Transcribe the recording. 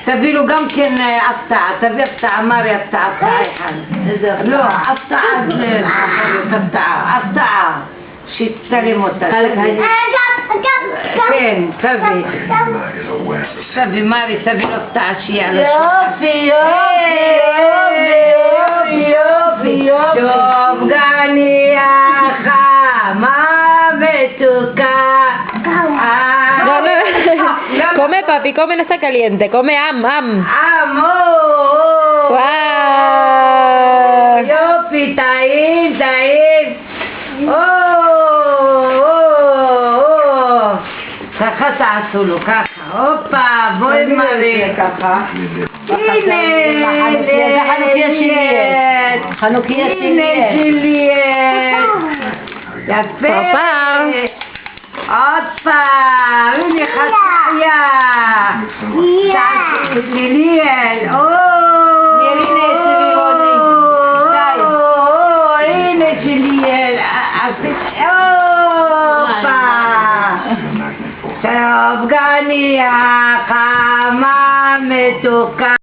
תביא לו גם כן הפתעה, תביא הפתעה, מרי הפתעה, הפתעה אחד. לא, הפתעה זה הפתעה, שתצלם אותה. כן, תביא. תביא מרי, תביא לו הפתעה שיהיה לו. יופי, יופי, טוב גניה חמה מתוקה. Come papi, come no está caliente, come am. Amor! Wow. יופי, טעים. ככה תעשו לו, ככה. הופה, בואי מרי. ככה. הנה, חנוכיה ג'יליאט. יפה. עוד פעם, הנה חציה. ליליאל. הנה ג'יליאל. הופה. טוב גניה חמה מתוקה.